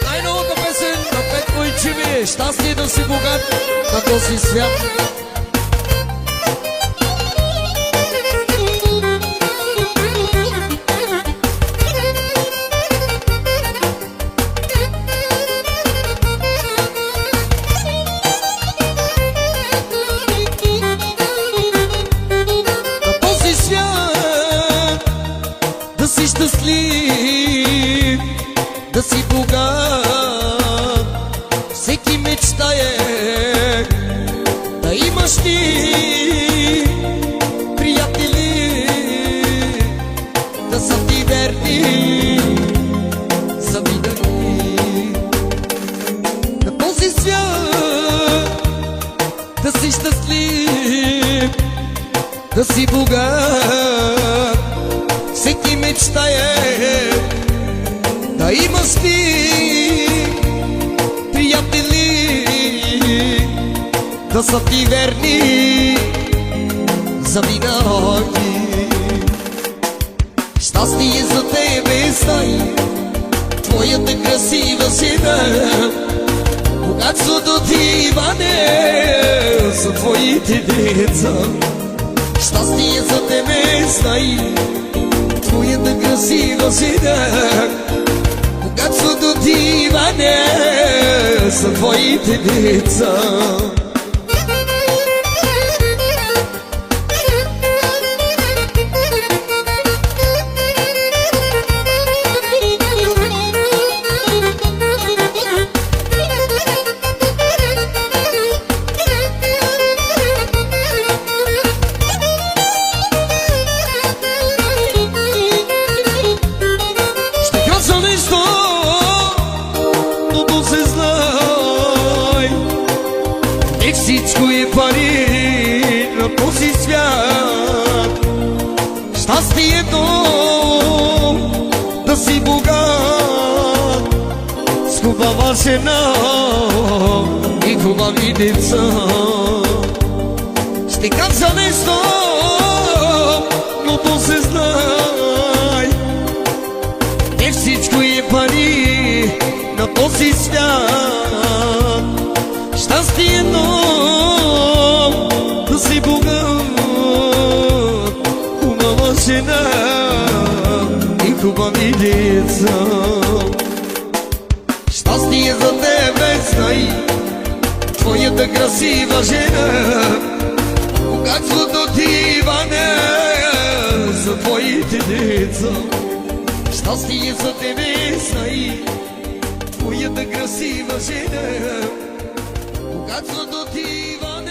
Най-новата песен на Петко и Чими. Щастие да си богат на този свят. Да си щастлив, да си богат, всеки мечтае да имаш ти приятели, да са ти верни, завидани на този свят. Да си щастлив, да си богат, всеки мечтае да имаш ти приятели, да са ти верни завинаги. Щастие за тебе знай, твоята красива жена, богатството ти, Иване, за твоите деца. Щастие за тебе знай, твоята красива жена, богатството ти, Иване, за твоите деца. Всичко е пари на този свят. Щастието да си богат, с хубава жена и хубави деца. Ще кажа нещо, но то се знай, не всичко е пари на този свят. Щастието да си богат, хубава жена и хубави деца. Щастие за тебе знай, твоята красива жена, богатството ти, Иване, за твоите деца. Щастие за тебе знай, твоята красива жена, богатството ти, Иване.